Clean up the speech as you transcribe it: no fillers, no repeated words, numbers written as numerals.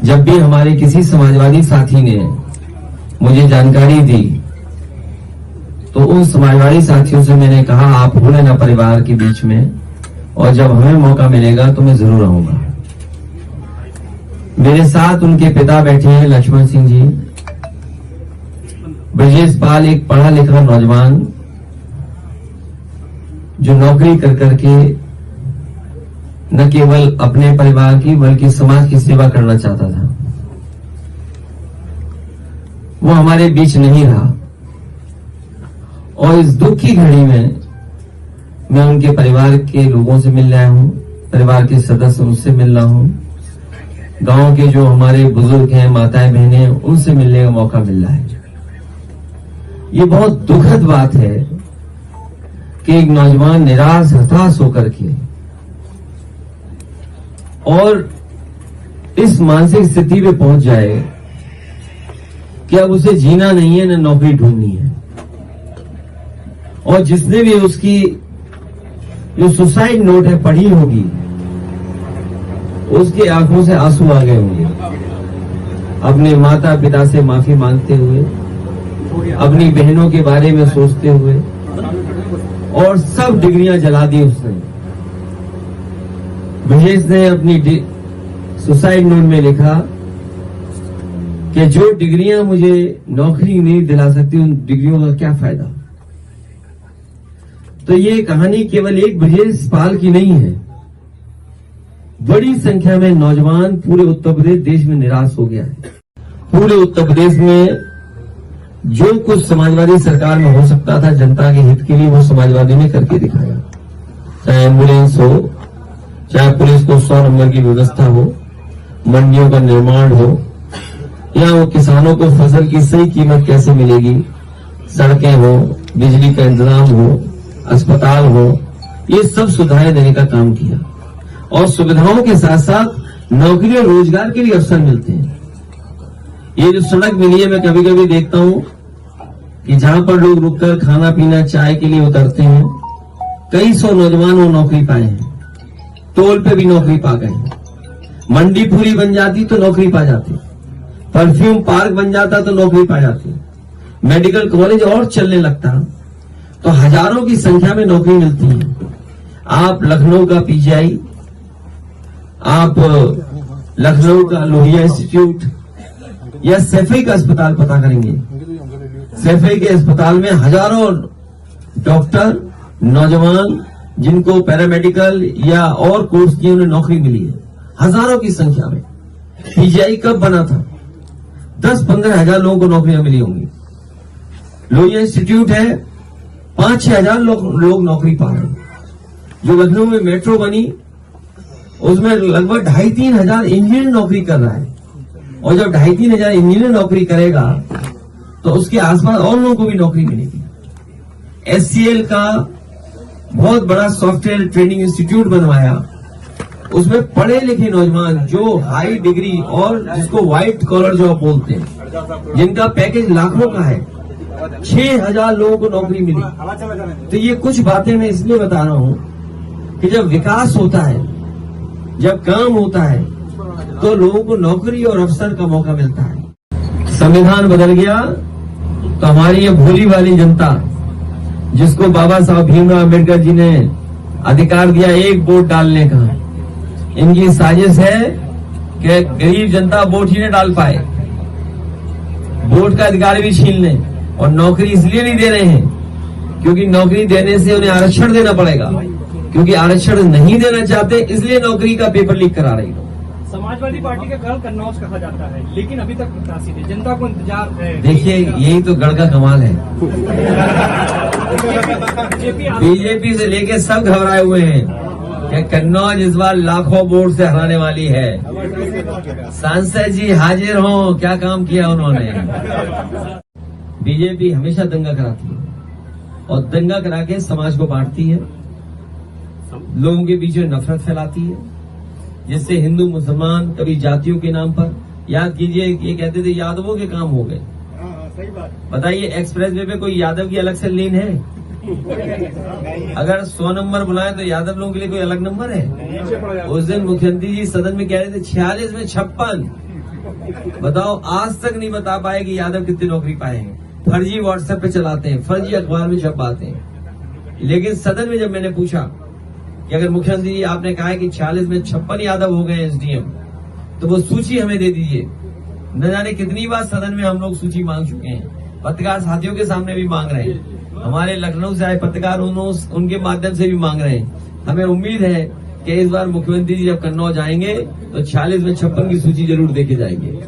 जब भी हमारे किसी समाजवादी साथी ने मुझे जानकारी दी तो उन समाजवादी साथियों से मैंने कहा आप हो लेना परिवार के बीच में, और जब हमें मौका मिलेगा तो मैं जरूर आऊंगा। मेरे साथ उनके पिता बैठे हैं लक्ष्मण सिंह जी। ब्रजेश पाल एक पढ़ा लिखा नौजवान जो नौकरी कर करके न केवल अपने परिवार की बल्कि समाज की सेवा करना चाहता था, वो हमारे बीच नहीं रहा। और इस दुख की घड़ी में मैं उनके परिवार के लोगों से मिल रहा हूं, परिवार के सदस्य उनसे मिल रहा हूं, गांव के जो हमारे बुजुर्ग हैं, माताएं बहनें, उनसे मिलने का मौका मिल रहा है। ये बहुत दुखद बात है कि एक नौजवान निराश हताश होकर के और इस मानसिक स्थिति पे पहुंच जाए कि अब उसे जीना नहीं है, न नौकरी ढूंढनी है। और जिसने भी उसकी जो सुसाइड नोट है पढ़ी होगी, उसकी आंखों से आंसू आ गए होंगे, अपने माता पिता से माफी मांगते हुए, अपनी बहनों के बारे में सोचते हुए, और सब डिग्रियां जला दी उसने। ब्रजेश ने अपनी सुसाइड नोट में लिखा कि जो डिग्रियां मुझे नौकरी नहीं दिला सकती, उन डिग्रियों का क्या फायदा। तो ये कहानी केवल एक ब्रजेश पाल की नहीं है, बड़ी संख्या में नौजवान पूरे उत्तर प्रदेश देश में निराश हो गया है। पूरे उत्तर प्रदेश में जो कुछ समाजवादी सरकार में हो सकता था जनता के हित के लिए, वो समाजवादी ने करके दिखाया। चाहे एम्बुलेंस हो, चाहे पुलिस को 100 नंबर की व्यवस्था हो, मंडियों का निर्माण हो, या वो किसानों को फसल की सही कीमत कैसे मिलेगी, सड़कें हो, बिजली का इंतजाम हो, अस्पताल हो, ये सब सुविधाएं देने का काम किया। और सुविधाओं के साथ साथ नौकरी और रोजगार के लिए अवसर मिलते हैं। ये जो सड़क मिली है, मैं कभी कभी देखता हूं कि जहां पर लोग रुककर खाना पीना चाय के लिए उतरते हैं, कई सौ नौजवान वो नौकरी पाए हैं, टोल पे भी नौकरी पा गए। मंडी पूरी बन जाती तो नौकरी पा जाती, परफ्यूम पार्क बन जाता तो नौकरी पा जाती, मेडिकल कॉलेज और चलने लगता तो हजारों की संख्या में नौकरी मिलती है। आप लखनऊ का पीजीआई, आप लखनऊ का लोहिया इंस्टीट्यूट या सैफई का अस्पताल पता करेंगे, सैफई के अस्पताल में हजारों डॉक्टर नौजवान जिनको पैरामेडिकल या और कोर्स किए उन्हें नौकरी मिली है, हजारों की संख्या में। पीजीआई कब बना था? 10-15 हजार लोगों को नौकरियां मिली होंगी। लोहिया इंस्टीट्यूट है, 5-6 हजार लोग नौकरी पा रहे हैं। जो लखनऊ में मेट्रो बनी, उसमें लगभग 2,500-3 हजार इंजीनियर नौकरी कर रहा है। और जब 2,500-3 हजार इंजीनियर नौकरी करेगा तो उसके आसपास और लोगों को भी नौकरी मिलेगी। एचसीएल का बहुत बड़ा सॉफ्टवेयर ट्रेनिंग इंस्टीट्यूट बनवाया, उसमें पढ़े लिखे नौजवान जो हाई डिग्री और जिसको व्हाइट कॉलर जॉब बोलते हैं, जिनका पैकेज लाखों का है, 6,000 लोगों को नौकरी मिली। तो ये कुछ बातें मैं इसलिए बता रहा हूं कि जब विकास होता है, जब काम होता है, तो लोगों को नौकरी और अवसर का मौका मिलता है। संविधान बदल गया तो हमारी ये भोली वाली जनता, जिसको बाबा साहब भीमराव अम्बेडकर जी ने अधिकार दिया एक वोट डालने का, इनकी साजिश है कि गरीब जनता वोट ही न डाल पाए, वोट का अधिकार भी छीन लें। और नौकरी इसलिए नहीं दे रहे हैं क्योंकि नौकरी देने से उन्हें आरक्षण देना पड़ेगा, क्योंकि आरक्षण नहीं देना चाहते इसलिए नौकरी का पेपर लीक करा रही है। समाजवादी पार्टी का गढ़ कन्नौज कहा जाता है, लेकिन अभी तक प्रत्याशी थे, जनता को इंतजार है। देखिए, यही तो गढ़ का कमाल है। बीजेपी से लेके सब घबराए हुए हैं कि कन्नौज इस बार लाखों वोट से हराने वाली है। सांसद जी हाजिर हों, क्या काम किया उन्होंने। बीजेपी हमेशा दंगा कराती है और दंगा करा के समाज को बांटती है, लोगों के बीच में नफरत फैलाती है, जिससे हिंदू मुसलमान कभी जातियों के नाम पर, याद कीजिए ये कहते थे यादवों के काम हो गए। बताइए, एक्सप्रेस वे पे कोई यादव की अलग से लेन है? अगर 100 नंबर बुलाए तो यादव लोगों के लिए कोई अलग नंबर है? उस दिन मुख्यमंत्री जी सदन में कह रहे थे 46 में 56, बताओ, आज तक नहीं बता पाए कि यादव कितनी नौकरी पाए हैं। फर्जी व्हाट्सएप पे चलाते हैं, फर्जी अखबार में छपवाते हैं। लेकिन सदन में जब मैंने पूछा कि अगर मुख्यमंत्री जी आपने कहा है कि 46 में 56 यादव हो गए एसडीएम, तो वो सूची हमें दे दीजिए। न जाने कितनी बार सदन में हम लोग सूची मांग चुके हैं, पत्रकार साथियों के सामने भी मांग रहे हैं, हमारे लखनऊ से आए पत्रकार उनके माध्यम से भी मांग रहे हैं। हमें उम्मीद है कि इस बार मुख्यमंत्री जी जब कन्नौज आएंगे तो 46 में 56 की सूची जरूर देके जाएंगे।